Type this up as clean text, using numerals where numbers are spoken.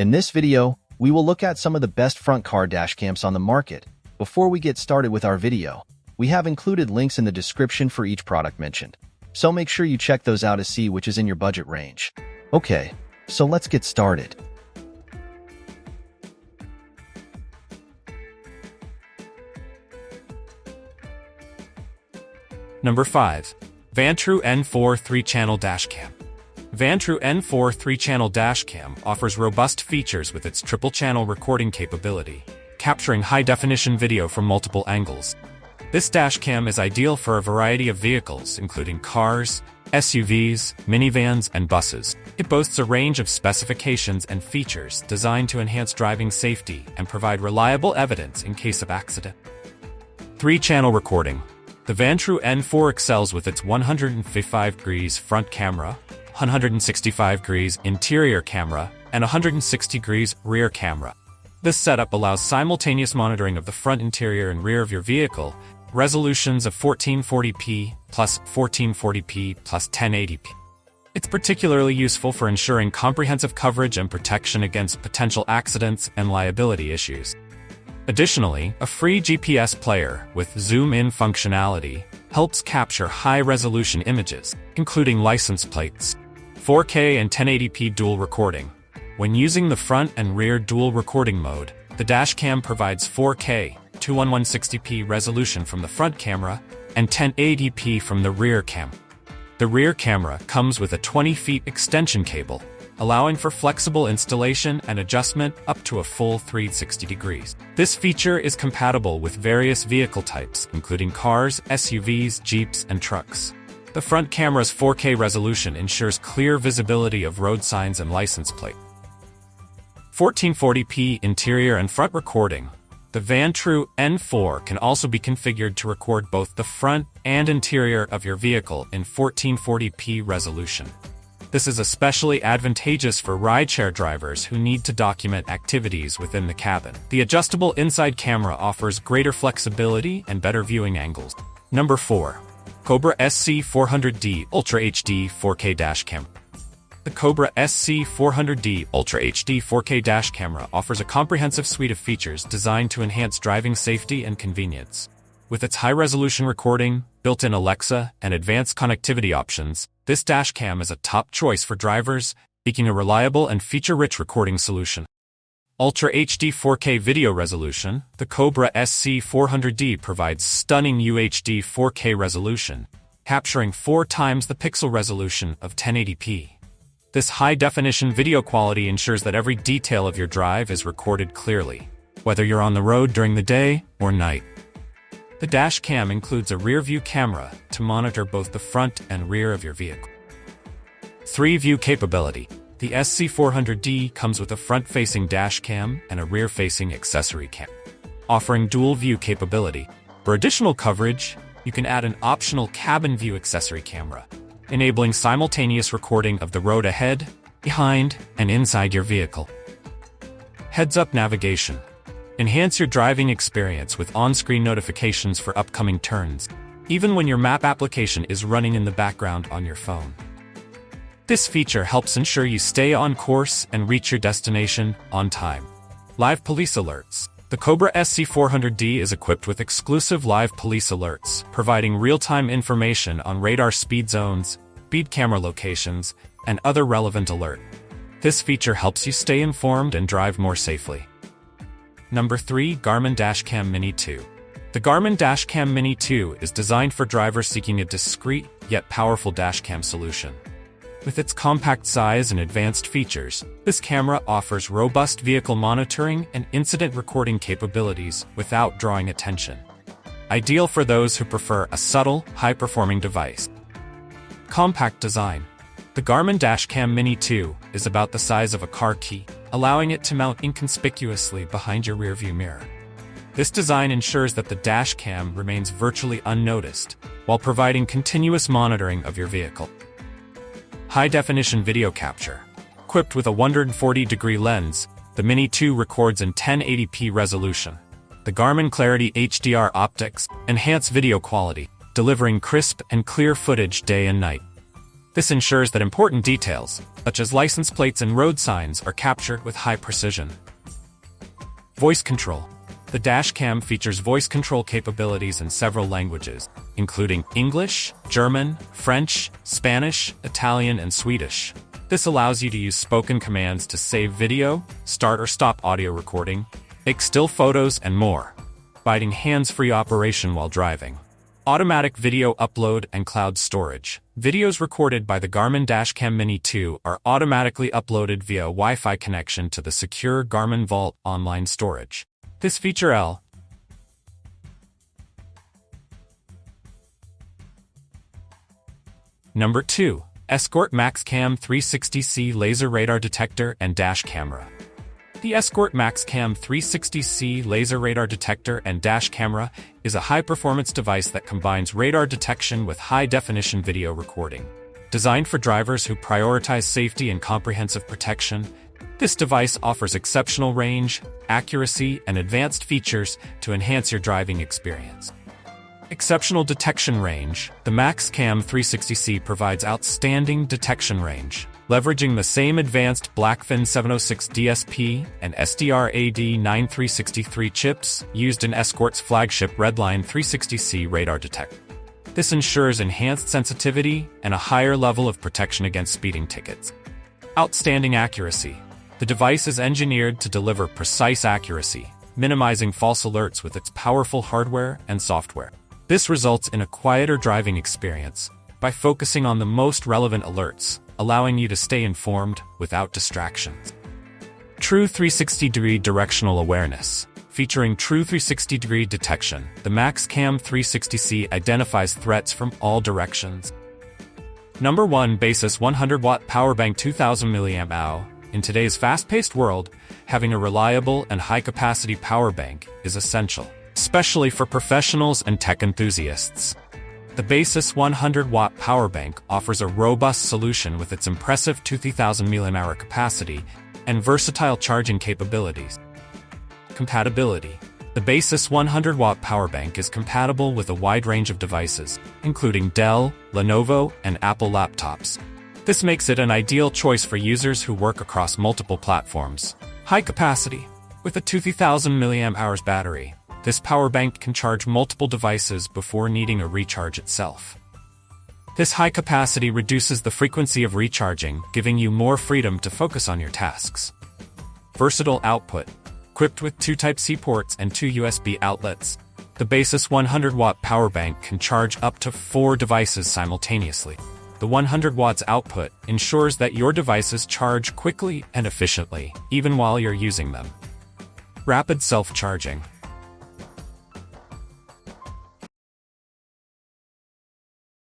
In this video, we will look at some of the best front car dash cams on the market. Before we get started with our video, we have included links in the description for each product mentioned, so make sure you check those out to see which is in your budget range. Okay, so let's get started. Number 5. Vanre N4 3-Channel Dashcam. Vanre N4 3-Channel Dashcam offers robust features with its triple-channel recording capability, capturing high-definition video from multiple angles. This dashcam is ideal for a variety of vehicles, including cars, SUVs, minivans, and buses. It boasts a range of specifications and features designed to enhance driving safety and provide reliable evidence in case of accident. 3-channel recording. The Vanre N4 excels with its 155 degrees front camera, 165 degrees interior camera, and 160 degrees rear camera. This setup allows simultaneous monitoring of the front, interior, and rear of your vehicle, resolutions of 1440p plus 1440p plus 1080p. It's particularly useful for ensuring comprehensive coverage and protection against potential accidents and liability issues. Additionally, a free GPS player with zoom-in functionality helps capture high-resolution images, including license plates. 4K and 1080p dual recording. When using the front and rear dual recording mode, the dashcam provides 4K, 21160p resolution from the front camera, and 1080p from the rear camera. The rear camera comes with a 20-feet extension cable, allowing for flexible installation and adjustment up to a full 360 degrees. This feature is compatible with various vehicle types, including cars, SUVs, Jeeps, and trucks. The front camera's 4K resolution ensures clear visibility of road signs and license plate. 1440p interior and front recording. The Vanre N4 can also be configured to record both the front and interior of your vehicle in 1440p resolution. This is especially advantageous for rideshare drivers who need to document activities within the cabin. The adjustable inside camera offers greater flexibility and better viewing angles. Number 4. Cobra SC400D Ultra HD 4K Dash Camera. The Cobra SC400D Ultra HD 4K Dash Camera offers a comprehensive suite of features designed to enhance driving safety and convenience. With its high-resolution recording, built-in Alexa, and advanced connectivity options, this dashcam is a top choice for drivers seeking a reliable and feature-rich recording solution. Ultra HD 4K video resolution. The Cobra SC400D provides stunning UHD 4K resolution, capturing 4 times the pixel resolution of 1080p. This high-definition video quality ensures that every detail of your drive is recorded clearly, whether you're on the road during the day or night. The dashcam includes a rear-view camera to monitor both the front and rear of your vehicle. 3-view capability. The SC400D comes with a front-facing dashcam and a rear-facing accessory cam, offering dual-view capability. For additional coverage, you can add an optional cabin view accessory camera, enabling simultaneous recording of the road ahead, behind, and inside your vehicle. Heads-up navigation. Enhance your driving experience with on-screen notifications for upcoming turns, even when your map application is running in the background on your phone. This feature helps ensure you stay on course and reach your destination on time. Live police alerts. The Cobra SC400D is equipped with exclusive live police alerts, providing real-time information on radar speed zones, speed camera locations, and other relevant alerts. This feature helps you stay informed and drive more safely. Number 3. Garmin Dashcam Mini 2. The Garmin Dashcam Mini 2 is designed for drivers seeking a discreet yet powerful dashcam solution. With its compact size and advanced features, this camera offers robust vehicle monitoring and incident recording capabilities without drawing attention. Ideal for those who prefer a subtle, high-performing device. Compact design. The Garmin Dashcam Mini 2 is about the size of a car key, allowing it to mount inconspicuously behind your rearview mirror. This design ensures that the dashcam remains virtually unnoticed, while providing continuous monitoring of your vehicle. High-definition video capture. Equipped with a 140-degree lens, the Mini 2 records in 1080p resolution. The Garmin Clarity HDR optics enhance video quality, delivering crisp and clear footage day and night. This ensures that important details, such as license plates and road signs, are captured with high precision. Voice control. The Dashcam features voice control capabilities in several languages, including English, German, French, Spanish, Italian, and Swedish. This allows you to use spoken commands to save video, start or stop audio recording, take still photos, and more, providing hands-free operation while driving. Automatic video upload and cloud storage. Videos recorded by the Garmin Dashcam Mini 2 are automatically uploaded via a Wi-Fi connection to the secure Garmin Vault online storage. This feature L. Number 2. Escort MaxCam 360C Laser Radar Detector and Dash Camera. The Escort MaxCam 360C Laser Radar Detector and Dash Camera is a high-performance device that combines radar detection with high-definition video recording. Designed for drivers who prioritize safety and comprehensive protection, this device offers exceptional range, accuracy, and advanced features to enhance your driving experience. Exceptional detection range. The MaxCam 360C provides outstanding detection range, leveraging the same advanced Blackfin 706 DSP and SDR-AD9363 chips used in Escort's flagship Redline 360C radar detector. This ensures enhanced sensitivity and a higher level of protection against speeding tickets. Outstanding accuracy. The device is engineered to deliver precise accuracy, minimizing false alerts with its powerful hardware and software. This results in a quieter driving experience by focusing on the most relevant alerts, allowing you to stay informed without distractions. True 360-degree directional awareness. Featuring true 360-degree detection, the MaxCam 360C identifies threats from all directions. Number 1. Basis 100-watt powerbank 2000 mAh. In today's fast-paced world, having a reliable and high-capacity powerbank is essential, especially for professionals and tech enthusiasts. The Basis 100-watt powerbank offers a robust solution with its impressive 2000 mAh capacity and versatile charging capabilities. Compatibility. The Basis 100-watt powerbank is compatible with a wide range of devices, including Dell, Lenovo, and Apple laptops. This makes it an ideal choice for users who work across multiple platforms. High capacity. With a 2000 mAh battery, this powerbank can charge multiple devices before needing a recharge itself. This high capacity reduces the frequency of recharging, giving you more freedom to focus on your tasks. Versatile output. Equipped with 2 Type-C ports and 2 USB outlets, the Basis 100-watt powerbank can charge up to 4 devices simultaneously. The 100 watts output ensures that your devices charge quickly and efficiently, even while you're using them. Rapid self-charging.